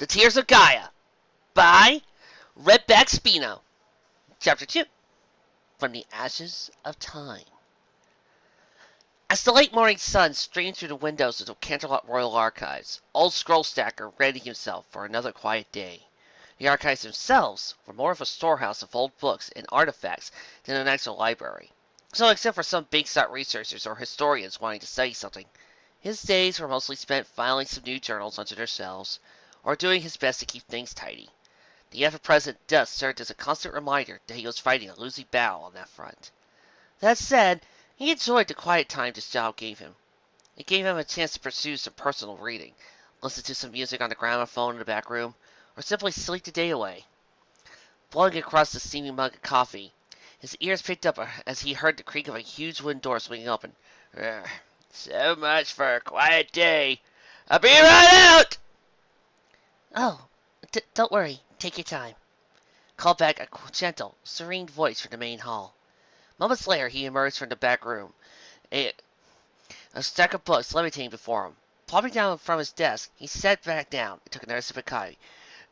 The Tears of Gaia by Redback Spino. Chapter 2. From the Ashes of Time. As the late morning sun streamed through the windows of the Canterlot Royal Archives, old Scroll Stacker readied himself for another quiet day. The archives themselves were more of a storehouse of old books and artifacts than an actual library. So except for some big-shot researchers or historians wanting to study something, his days were mostly spent filing some new journals onto their shelves, or doing his best to keep things tidy. The ever-present dust served as a constant reminder that he was fighting a losing battle on that front. That said, he enjoyed the quiet time this job gave him. It gave him a chance to pursue some personal reading, listen to some music on the gramophone in the back room, or simply sleep the day away. Blowing across the steaming mug of coffee, his ears picked up as he heard the creak of a huge wooden door swinging open. So much for a quiet day. I'll be right out! Oh, don't worry. Take your time. Called back a gentle, serene voice from the main hall. Moments later, he emerged from the back room, a stack of books levitating before him. Plopping down from his desk, he sat back down and took another sip of coffee.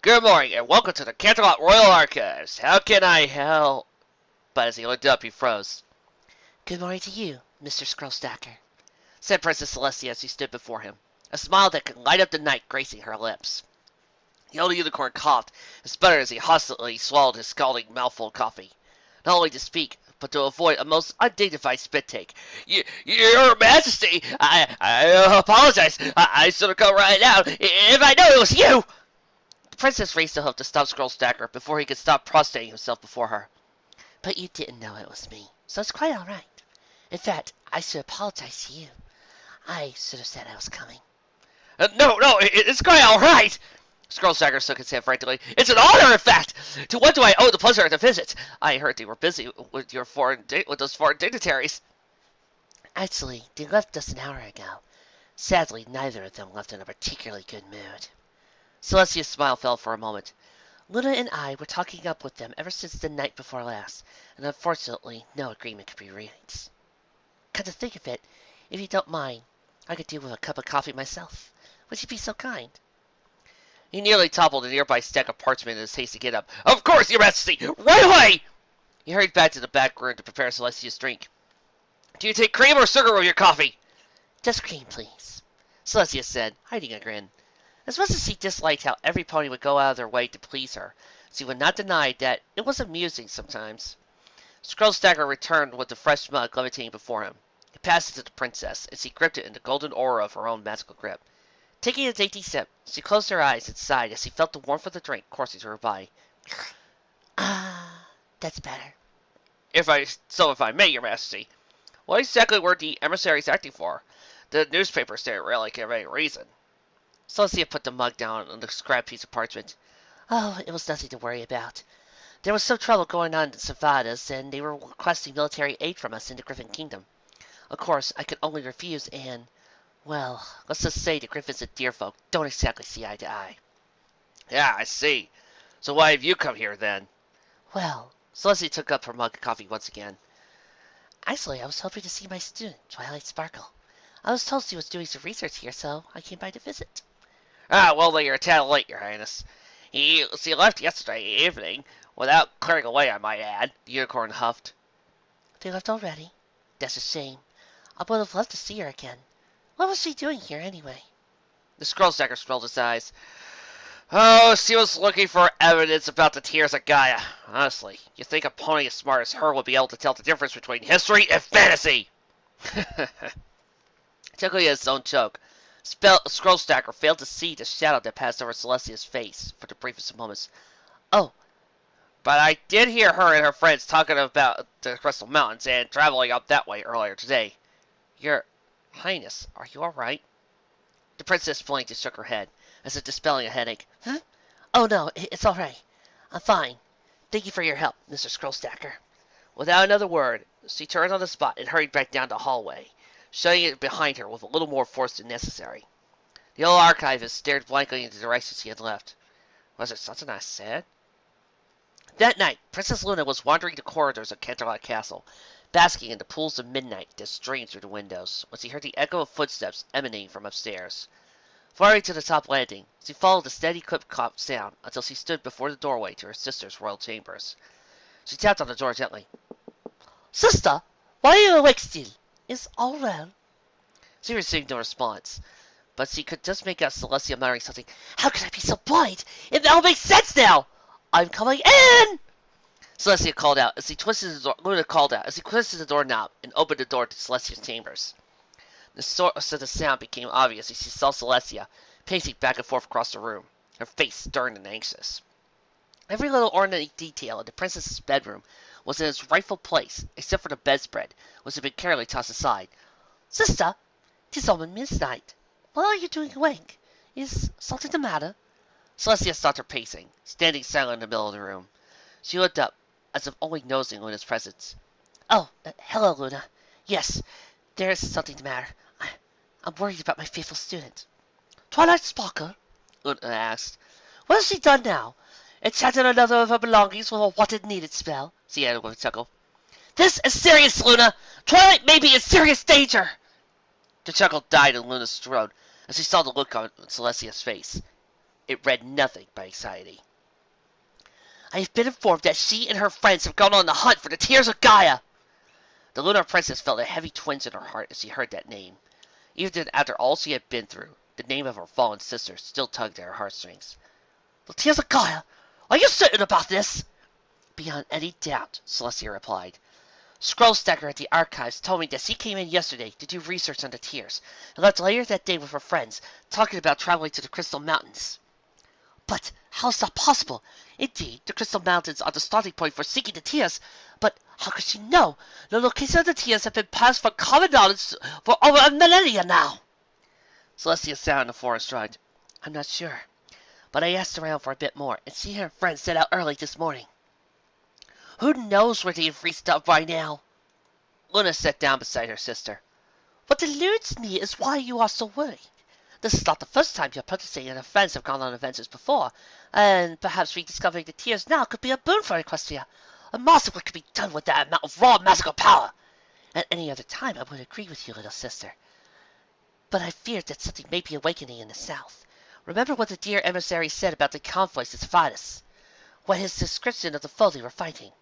Good morning, and welcome to the Canterlot Royal Archives. How can I help? But as he looked up, he froze. Good morning to you, Mr. Scrollstacker, said Princess Celestia as she stood before him, a smile that could light up the night gracing her lips. The old unicorn coughed and sputtered as he hostilely swallowed his scalding mouthful of coffee, not only to speak, but to avoid a most undignified spit take. Your Majesty, I apologize. I should have come right out if I knew it was you. The princess raised the hoof to stop Scrollstacker before he could stop prostrating himself before her. But you didn't know it was me, so it's quite all right. In fact, I should apologize to you. I should have said I was coming. No, it's quite all right. Scrollstacker shook his head frantically. It's an honor, in fact! To what do I owe the pleasure of the visit? I heard they were busy with those foreign dignitaries. Actually, they left us an hour ago. Sadly, neither of them left in a particularly good mood. Celestia's smile fell for a moment. Luna and I were talking up with them ever since the night before last, and unfortunately, no agreement could be reached. Come to think of it, if you don't mind, I could do with a cup of coffee myself. Would you be so kind? He nearly toppled a nearby stack of parchment in his haste to get up. Of course, Your Majesty! Right away! He hurried back to the back room to prepare Celestia's drink. Do you take cream or sugar with your coffee? Just cream, please, Celestia said, hiding a grin. As much as she disliked how every pony would go out of their way to please her, she would not deny that it was amusing sometimes. Scrollstacker returned with the fresh mug levitating before him. He passed it to the princess, and she gripped it in the golden aura of her own magical grip. Taking a dainty sip, she closed her eyes and sighed as she felt the warmth of the drink coursing through her body. That's better. If I may, Your Majesty, what exactly were the emissaries acting for? The newspapers didn't really give any reason. Celestia put the mug down on the scrap piece of parchment. Oh, it was nothing to worry about. There was some trouble going on in Savadas, and they were requesting military aid from us in the Griffin Kingdom. Of course, I could only refuse, and well, let's just say the Griffins and deer folk don't exactly see eye to eye. Yeah, I see. So why have you come here, then? Well, Celestia took up her mug of coffee once again. Actually, I was hoping to see my student, Twilight Sparkle. I was told she was doing some research here, so I came by to visit. Well, then you're a tad late, Your Highness. She left yesterday evening, without clearing away, I might add, the unicorn huffed. They left already? That's a shame. I would have loved to see her again. What was she doing here, anyway? The Scrollstacker rolled his eyes. Oh, she was looking for evidence about the Tears of Gaia. Honestly, you think a pony as smart as her would be able to tell the difference between history and fantasy? Tickling his own choke, Scrollstacker failed to see the shadow that passed over Celestia's face for the briefest of moments. Oh, but I did hear her and her friends talking about the Crystal Mountains and traveling up that way earlier today. Your Highness, are you all right? The princess blinked and shook her head, as if dispelling a headache. Huh? Oh, no, it's all right. I'm fine. Thank you for your help, Mr. Scrollstacker. Without another word, she turned on the spot and hurried back down the hallway, shutting it behind her with a little more force than necessary. The old archivist stared blankly in the direction she had left. Was there something I said? That night, Princess Luna was wandering the corridors of Canterlot Castle, basking in the pools of midnight that streamed through the windows, when she heard the echo of footsteps emanating from upstairs. Flying to the top landing, she followed the steady clip-clop sound until she stood before the doorway to her sister's royal chambers. She tapped on the door gently. "Sister, why are you awake still? Is all well?" She received no response, but she could just make out Celestia muttering something. "How could I be so blind? It all makes sense now! I'm coming in!" Celestia called out as he twisted the door. Luna called out as he twisted the doorknob and opened the door to Celestia's chambers. The source of the sound became obvious as she saw Celestia pacing back and forth across the room, her face stern and anxious. Every little ornate detail in the princess's bedroom was in its rightful place, except for the bedspread, which had been carefully tossed aside. "Sister, 'tis almost midnight. What are you doing awake? Is something the matter?" Celestia stopped her pacing, standing silent in the middle of the room. She looked up, as if only noticing Luna's presence. "Oh, hello, Luna. Yes, there is something the matter. I'm worried about my faithful student." "Twilight Sparkle?" Luna asked. "What has she done now? Enchanted another of her belongings with a wanted-needed spell?" she added with a chuckle. "This is serious, Luna! Twilight may be in serious danger!" The chuckle died in Luna's throat as she saw the look on Celestia's face. It read nothing but anxiety. "I have been informed that she and her friends have gone on the hunt for the Tears of Gaia." The lunar princess felt a heavy twinge in her heart as she heard that name. Even after all she had been through, the name of her fallen sister still tugged at her heartstrings. "The Tears of Gaia? Are you certain about this?" "Beyond any doubt," Celestia replied. "Scroll Stacker at the archives told me that she came in yesterday to do research on the Tears, and left later that day with her friends, talking about traveling to the Crystal Mountains." "But how is that possible? Indeed, the Crystal Mountains are the starting point for seeking the Tears, but how could she know? The location of the Tears have been passed for common knowledge for over a millennia now." Celestia sat on the floor and shrugged. "I'm not sure, but I asked around for a bit more, and she and her friends set out early this morning. Who knows where they've reached out by now?" Luna sat down beside her sister. "What eludes me is why you are so worried. This is not the first time your protege and her friends have gone on adventures before, and perhaps rediscovering the Tears now could be a boon for Equestria. Imagine what could be done with that amount of raw magical power. At any other time I would agree with you, little sister. But I fear that something may be awakening in the south. Remember what the dear emissary said about the conflicts at Sphinx, what his description of the foe they were fighting."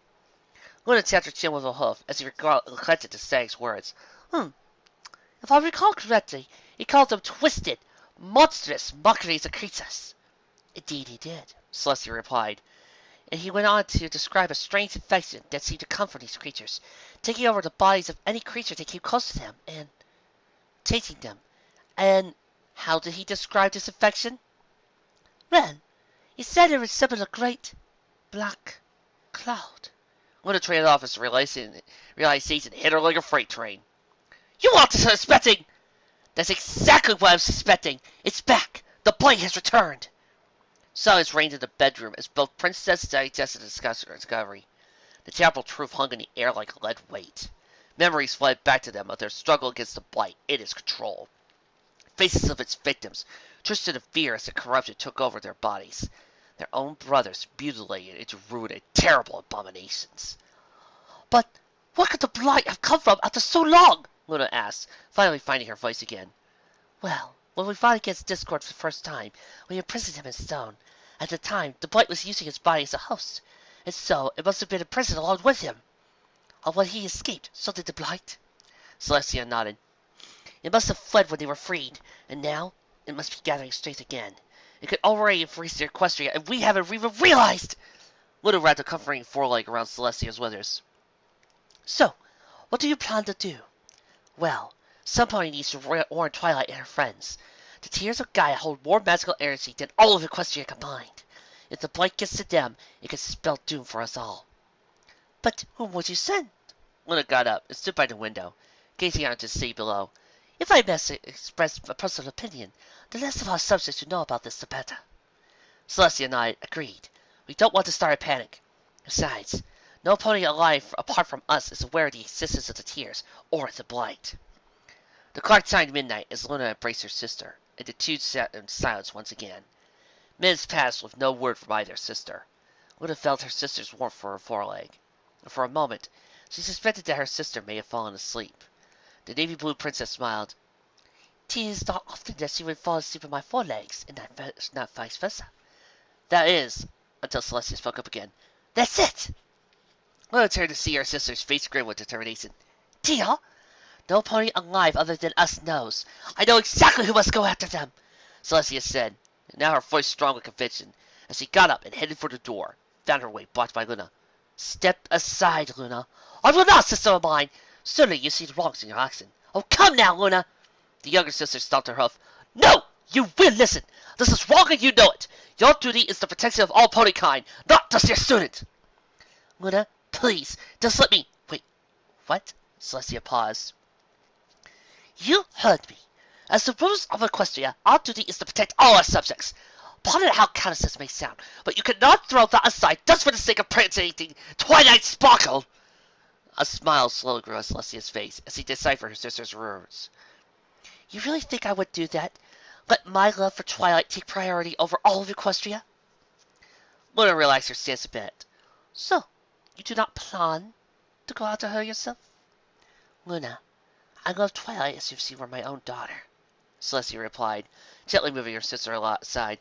Luna tapped her chin with a hoof as he recollected the stag's words. If I recall correctly, he called them twisted, monstrous mockeries of creatures." "Indeed he did," Celestia replied, and he went on to describe a strange infection that seemed to come from these creatures, taking over the bodies of any creature that came close to them, and tainting them. And how did he describe this infection? "Well, he said it resembled a great black cloud." Luna trailed off as realization hit her like a freight train. "You weren't suspecting!" "That's exactly what I'm suspecting. It's back. The blight has returned." Silence reigned in the bedroom as both Princess digested the discovery. The terrible truth hung in the air like a lead weight. Memories fled back to them of their struggle against the blight in its control. Faces of its victims, twisted in fear as the corruption took over their bodies. Their own brothers mutilated into rude and terrible abominations. "But where could the blight have come from after so long?" Luna asked, finally finding her voice again. "Well, when we fought against Discord for the first time, we imprisoned him in stone. At the time, the blight was using his body as a host, and so it must have been imprisoned along with him. And when he escaped, so did the blight." Celestia nodded. "It must have fled when they were freed, and now it must be gathering strength again. It could already embrace the Equestria, and we haven't even realized!" Luna wrapped a comforting foreleg around Celestia's withers. "So, what do you plan to do?" "Well, somebody needs to warn Twilight and her friends. The Tears of Gaia hold more magical energy than all of Equestria combined. If the blight gets to them, it could spell doom for us all." "But whom would you send?" Luna got up and stood by the window, gazing out into the sea below. "If I must express a personal opinion, the less of our subjects who know about this, the better." Celestia nodded, agreed. "We don't want to start a panic. Besides, no pony alive apart from us is aware of the existence of the Tears or the blight." The clock chimed midnight as Luna embraced her sister, and the two sat in silence once again. Minutes passed with no word from either sister. Luna felt her sister's warmth for her foreleg, and for a moment she suspected that her sister may have fallen asleep. The navy blue princess smiled. Tea is not often that she would fall asleep on my forelegs, and not vice versa. That is, until Celestia spoke up again. That's it! Luna turned to see her sister's face grin with determination. Tia, no pony alive other than us knows. I know exactly who must go after them, Celestia said, and now her voice strong with conviction, as she got up and headed for the door, found her way blocked by Luna. Step aside, Luna. I will not, sister of mine. Certainly you see the wrongs in your action. Oh, come now, Luna. The younger sister stomped her hoof. No! You will listen! This is wrong and you know it! Your duty is the protection of all pony kind, not just your student! Luna, please, just let me... Wait, what? Celestia paused. You heard me. As the rulers of Equestria, our duty is to protect all our subjects. Pardon how callous this may sound, but you cannot throw that aside just for the sake of prancing Twilight Sparkle! A smile slowly grew on Celestia's face as he deciphered her sister's words. You really think I would do that? Let my love for Twilight take priority over all of Equestria? Luna relaxed her stance a bit. So, you do not plan to go after her yourself? Luna, I love Twilight as if she were my own daughter, Celestia replied, gently moving her sister aside.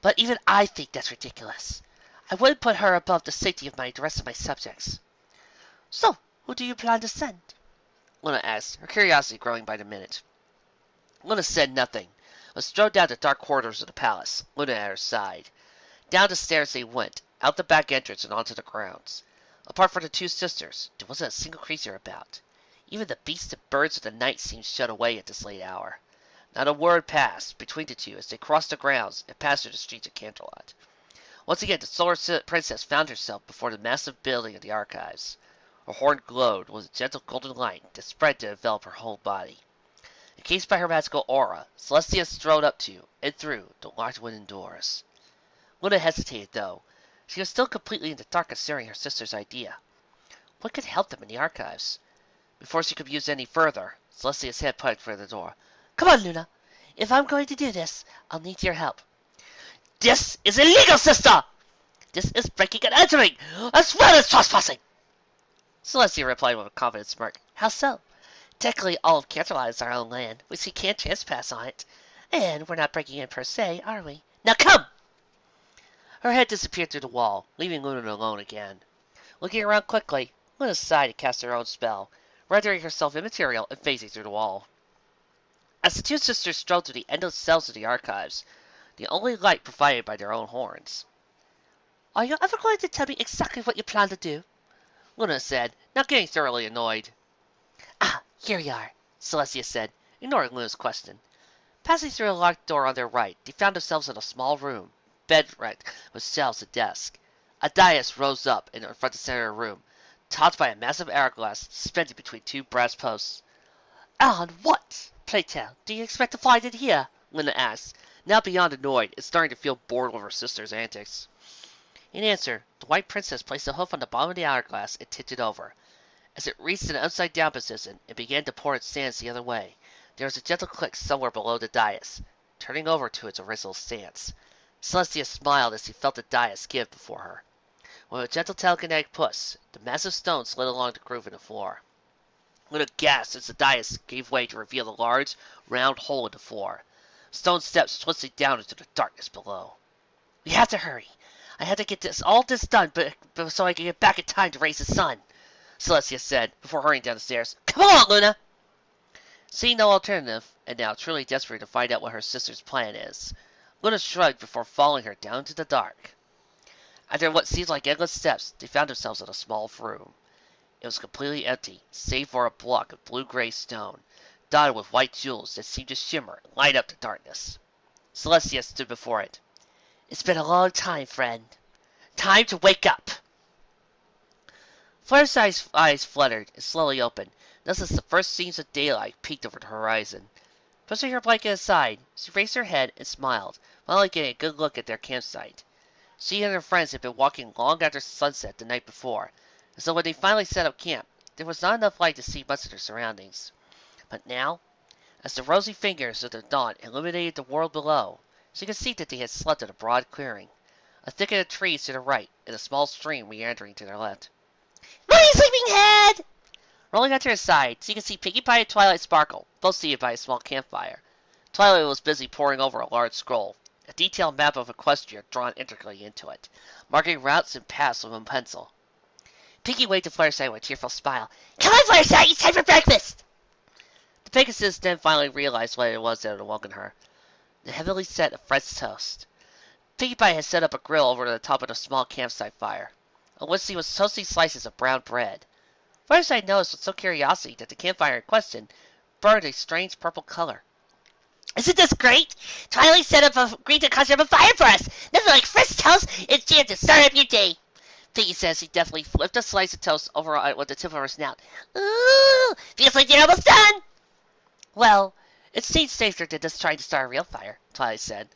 But even I think that's ridiculous. I wouldn't put her above the safety of the rest of my subjects. So, who do you plan to send? Luna asked, her curiosity growing by the minute. Luna said nothing, but strode down the dark corridors of the palace, Luna at her side. Down the stairs they went, out the back entrance and onto the grounds. Apart from the two sisters, there wasn't a single creature about. Even the beasts and birds of the night seemed shut away at this late hour. Not a word passed between the two as they crossed the grounds and passed through the streets of Canterlot. Once again, the Solar Princess found herself before the massive building of the archives. Her horn glowed with a gentle golden light that spread to envelop her whole body. Encased by her magical aura, Celestia strode up to and through the large wooden doors. Luna hesitated, though. She was still completely in the dark concerning her sister's idea. What could help them in the archives? Before she could use any further, Celestia's head put for the door. Come on, Luna. If I'm going to do this, I'll need your help. This is illegal, sister! This is breaking and entering, as well as trespassing! Celestia replied with a confident smirk. How so? Technically, all of Canterlot is our own land, which we can't trespass on it. And we're not breaking in per se, are we? Now come! Her head disappeared through the wall, leaving Luna alone again. Looking around quickly, Luna sighed to cast her own spell, rendering herself immaterial and phasing through the wall. As the two sisters strode through the endless cells of the archives, the only light provided by their own horns. Are you ever going to tell me exactly what you plan to do? Luna said, now getting thoroughly annoyed. Ah, here you are, Celestia said, ignoring Luna's question. Passing through a locked door on their right, they found themselves in a small room, bed-wrecked with shelves and desks. A dais rose up in front of the center of the room, topped by a massive hourglass suspended between two brass posts. And what, pray tell, do you expect to find in here? Luna asked, now beyond annoyed and starting to feel bored with her sister's antics. In answer, the White Princess placed a hoof on the bottom of the hourglass and tipped it over. As it reached an upside-down position and began to pour its sands the other way, there was a gentle click somewhere below the dais, turning over to its original stance. Celestia smiled as she felt the dais give before her. With a gentle telekinetic push, the massive stone slid along the groove in the floor. Luna gasped as the dais gave way to reveal a large, round hole in the floor. Stone steps twisted down into the darkness below. We have to hurry. I had to get all this done, but so I can get back in time to raise the sun, Celestia said, before hurrying down the stairs. Come on, Luna! Seeing no alternative, and now truly desperate to find out what her sister's plan is, Luna shrugged before following her down into the dark. After what seemed like endless steps, they found themselves in a small room. It was completely empty, save for a block of blue-gray stone, dotted with white jewels that seemed to shimmer and light up the darkness. Celestia stood before it. It's been a long time, friend. Time to wake up! Flair's eyes fluttered and slowly opened, just as the first gleams of daylight peeked over the horizon. Pushing her blanket aside, she raised her head and smiled, finally getting a good look at their campsite. She and her friends had been walking long after sunset the night before, and so when they finally set up camp, there was not enough light to see much of their surroundings. But now, as the rosy fingers of the dawn illuminated the world below, she could see that they had slept in a broad clearing, a thicket of trees to the right, and a small stream meandering to their left. "My sleeping head!" Rolling onto her side, so you can see Pinkie Pie and Twilight Sparkle, both seated by a small campfire. Twilight was busy poring over a large scroll, a detailed map of Equestria drawn intricately into it, marking routes and paths with a pencil. Pinkie waved to Fluttershy with a tearful smile. "Come on, Fluttershy, it's time for breakfast!" The Pegasus then finally realized what it was that had awoken her. The heavily set of fresh toast. Pinkie Pie had set up a grill over the top of the small campsite fire, on which she was toasting slices of brown bread. Fluttershy noticed with some curiosity that the campfire in question burned a strange purple color. "Isn't this great? Twilight set up agreed to conjure up a fire for us. Nothing like fresh toast and jam to start up your day." Pinkie says she definitely flipped a slice of toast over with the tip of her snout. "Ooh, feels like you're almost done." "Well, it seems safer than just trying to start a real fire," Twilight said.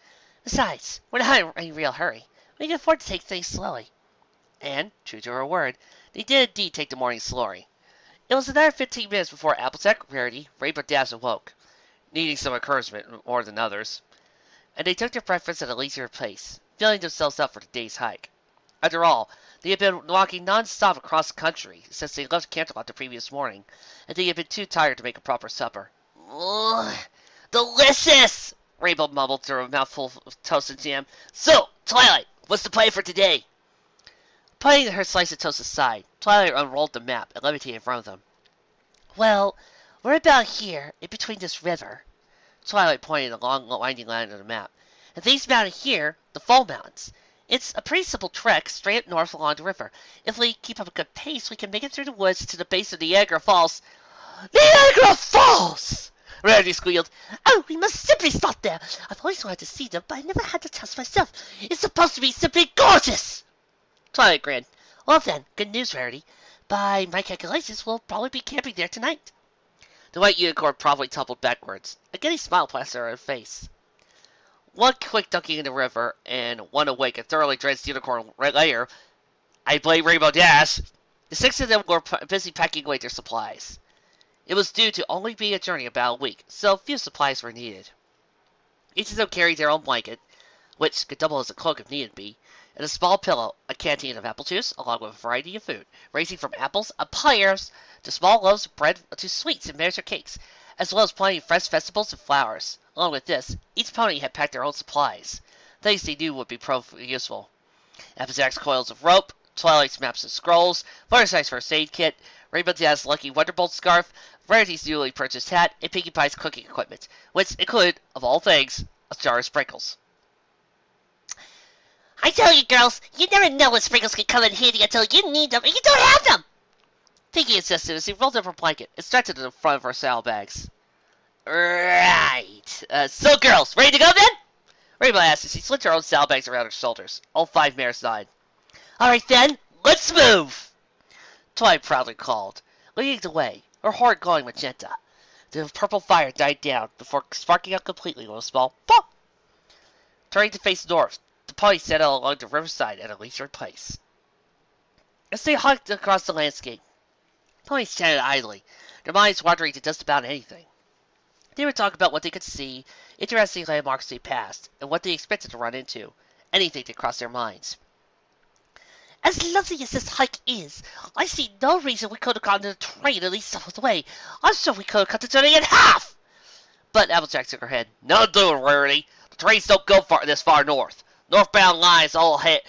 "Besides, we're not in any real hurry. We can afford to take things slowly." And, true to her word, they did indeed take the morning slowly. It was another 15 minutes before Applejack, Rarity, Rainbow Dash awoke, needing some encouragement more than others, and they took their breakfast at a leisure pace, filling themselves up for the day's hike. After all, they had been walking non-stop across the country since they left Canterlot the previous morning, and they had been too tired to make a proper supper. "Ugh, delicious!" Rainbow mumbled through a mouthful of toast and jam. "So, Twilight, what's the plan for today?" Putting her slice of toast aside, Twilight unrolled the map and levitated in front of them. "Well, we're about here, in between this river." Twilight pointed a long, winding line on the map. "And these mountains here, the Fall Mountains. It's a pretty simple trek straight up north along the river. If we keep up a good pace, we can make it through the woods to the base of the Niagara Falls." "Niagara Falls!" Rarity squealed. "Oh, we must simply stop there. I've always wanted to see them, but I never had the chance myself. It's supposed to be simply gorgeous." Twilight grinned. "Well then, good news, Rarity. By my calculations, we'll probably be camping there tonight." The white unicorn promptly tumbled backwards. A giddy smile plastered her face. One quick dunking in the river, and one awake and thoroughly drenched unicorn later, I blame Rainbow Dash. The 6 of them were busy packing away their supplies. It was due to only be a journey about a week, so few supplies were needed. Each of them carried their own blanket, which could double as a cloak if needed be, and a small pillow, a canteen of apple juice, along with a variety of food, ranging from apples and pears to small loaves of bread to sweets and miniature cakes, as well as plenty of fresh vegetables and flowers. Along with this, each pony had packed their own supplies, things they knew would be useful. Applejack's coils of rope, Twilight's maps and scrolls, Fluttershy's first aid kit, Rainbow Dash's lucky Wonderbolt scarf, Rarity's newly purchased hat, and Pinkie Pie's cooking equipment, which included, of all things, a jar of sprinkles. "I tell you, girls, you never know when sprinkles can come in handy until you need them, and you don't have them!" Pinkie insisted as he rolled up her blanket and stretched it in front of her saddlebags. "Right. So, girls, ready to go then?" Rainbow asked as she slid her own saddlebags around her shoulders. All 5 mares nodded. "All right then, let's move!" Twilight proudly called, leading the way, her horn glowing magenta. The purple fire died down before sparking out completely with a small pop. Turning to face north, the pony set out along the riverside at a leisure pace. As they hiked across the landscape, ponies chatted idly, their minds wandering to just about anything. They would talk about what they could see, interesting landmarks they passed, and what they expected to run into, anything that crossed their minds. "As lovely as this hike is, I see no reason we could have gotten the train at least some of the way. I'm sure we could have cut the journey in half!" But Applejack shook her head. "No doing, Rarity. The trains don't go this far north. Northbound lines all head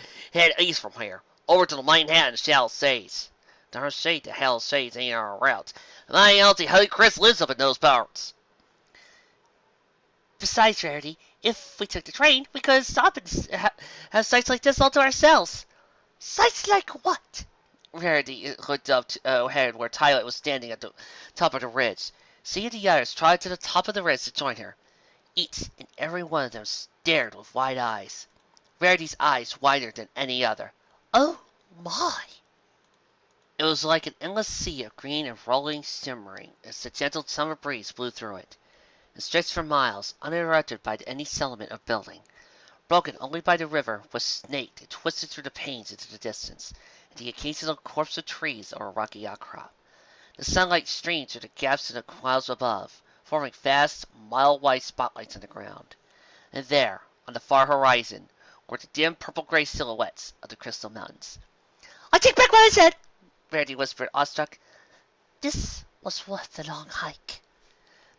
east from here, over to the Manhattan and Shallow Shades. Darn shade the Shallow Shades ain't our route. My auntie Honey Chris lives up in those parts." "Besides, Rarity, if we took the train, we could stop and have sights like this all to ourselves." "Sights like what?" Rarity looked up ahead where Twilight was standing at the top of the ridge. Seeing the others trotted to the top of the ridge to join her. Each and every one of them stared with wide eyes. Rarity's eyes wider than any other. "Oh my!" It was like an endless sea of green and rolling, shimmering, as the gentle summer breeze blew through it, and stretched for miles, uninterrupted by any settlement or building, broken only by the river, which snaked and twisted through the panes into the distance, and the occasional corpse of trees or a rocky outcrop. The sunlight streamed through the gaps in the clouds above, forming vast, mile-wide spotlights on the ground. And there, on the far horizon, were the dim purple-gray silhouettes of the Crystal Mountains. "I take back what I said," Rarity whispered, awestruck. This was worth the long hike.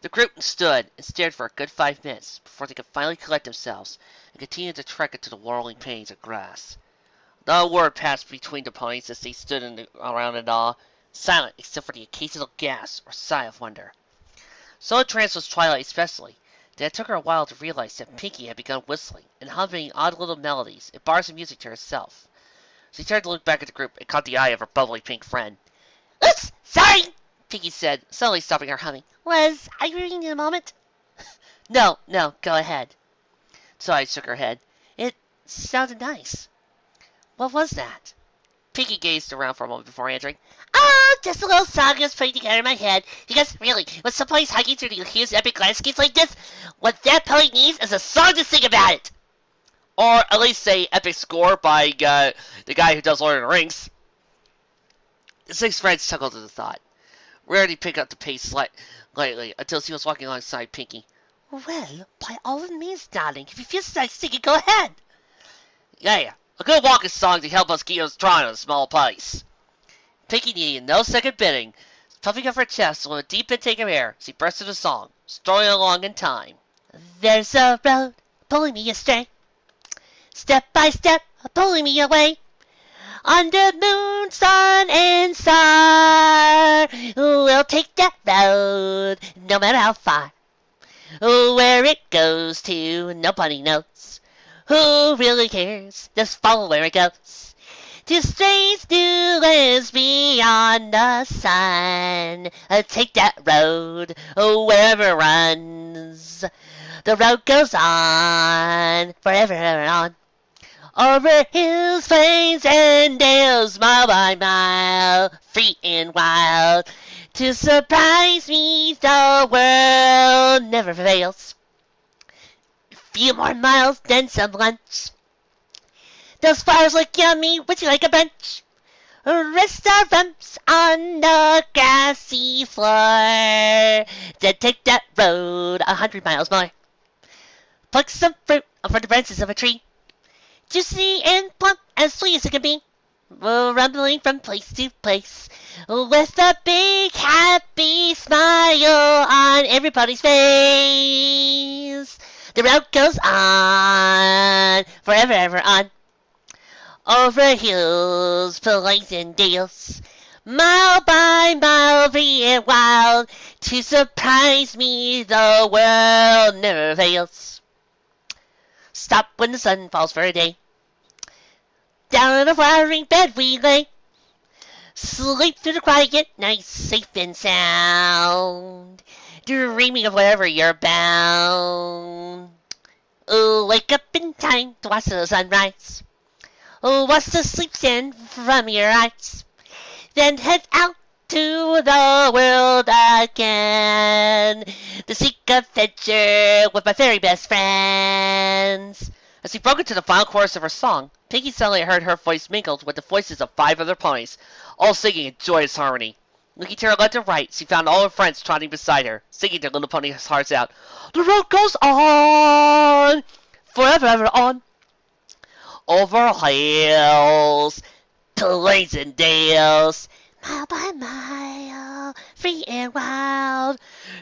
The group stood and stared for a good 5 minutes before they could finally collect themselves and continue to trek into the whirling plains of grass. Not a word passed between the ponies as they stood around in awe, silent except for the occasional gasp or sigh of wonder. So entranced was Twilight especially, that it took her a while to realize that Pinkie had begun whistling and humming odd little melodies and bars of music to herself. She turned to look back at the group and caught the eye of her bubbly pink friend. "Oops! Sorry!" Pinkie said, suddenly stopping her humming. "Was I reading in a moment?" No, go ahead." Twilight shook her head. "It sounded nice. What was that?" Pinkie gazed around for a moment before answering. "Oh, just a little song I was putting together in my head. Because, really, when somebody's hiking through the huge epic landscapes like this, what that pony needs is a song to sing about it!" Or at least say epic score by the guy who does Lord of the Rings. The 6 friends chuckled at the thought. Rarity picked up the pace lightly until she was walking alongside Pinkie. "Well, by all means, darling, if you feel like singing, go ahead." Yeah, a good walking song to help us keep us strong on a small pace." Pinkie needed no second bidding. Puffing up her chest with a deep intake of air, she burst into song, strolling along in time. "There's a road pulling me astray, step by step pulling me away. Under moon, sun, and star, we'll take that road, no matter how far. Where it goes to, nobody knows. Who really cares? Just follow where it goes. To strange new lands beyond the sun. Take that road, wherever it runs. The road goes on, forever and on. Over hills, plains, and dales, mile by mile, free and wild. To surprise me, the world never fails. A few more miles, then some lunch. Those flowers look yummy, would you like a bunch? Rest our rumps on the grassy floor. Then take that road 100 miles more. Pluck some fruit from the branches of a tree. Juicy and plump, as sweet as it can be. Rumbling from place to place, with a big happy smile on everybody's face. The road goes on, forever ever on. Over hills, plains, and dales, mile by mile, free and wild. To surprise me, the world never fails. Stop when the sun falls for a day. Down on a flowering bed we lay. Sleep through the quiet night, safe and sound. Dreaming of wherever you're bound. Wake up in time to watch the sunrise. Wash the sleep sand from your eyes. Then head out to the world again to seek adventure with my very best friends. As he broke into the final chorus of her song, Pinkie suddenly heard her voice mingled with the voices of 5 other ponies, all singing in joyous harmony. Looking to her left and right, she found all her friends trotting beside her, singing their little pony's hearts out. The road goes on, forever ever on. Over hills, plains and dales, mile by mile, free and wild.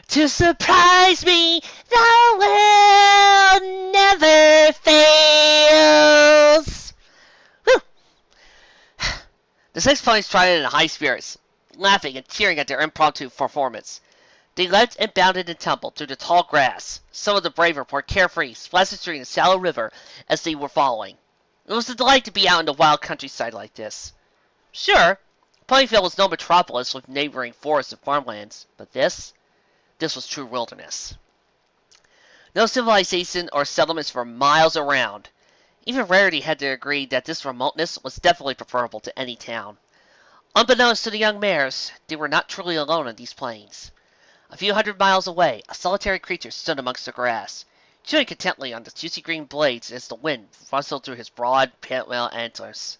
To surprise me, the world never fails. Whew. The 6 ponies trotted in high spirits, laughing and cheering at their impromptu performance. They leapt and bounded and tumbled through the tall grass. Some of the braver poured carefree, splashing through the shallow river as they were following. It was a delight to be out in the wild countryside like this. Sure, Ponyville was no metropolis with neighboring forests and farmlands, but this was true wilderness. No civilization or settlements for miles around. Even Rarity had to agree that this remoteness was definitely preferable to any town. Unbeknownst to the young mares, they were not truly alone on these plains. A few hundred miles away, a solitary creature stood amongst the grass, chewing contentedly on the juicy green blades as the wind rustled through his broad, pale antlers.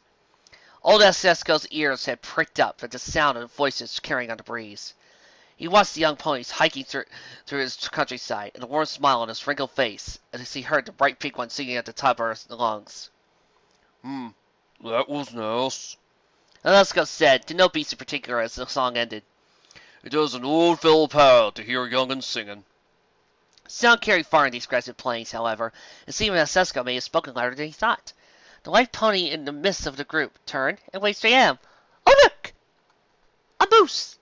Old Esco's ears had pricked up at the sound of the voices carrying on the breeze. He watched the young ponies hiking through his countryside, and a warm smile on his wrinkled face as he heard the bright pink one singing at the top of her lungs. That was nice," Esco said, to no beast in particular as the song ended. It does an old fellow proud to hear young'uns singing. Sound carried far in these crested plains, however, and seemed that Sesko may have spoken louder than he thought. The white pony in the midst of the group turned and waved straight at him. Oh, look! A moose!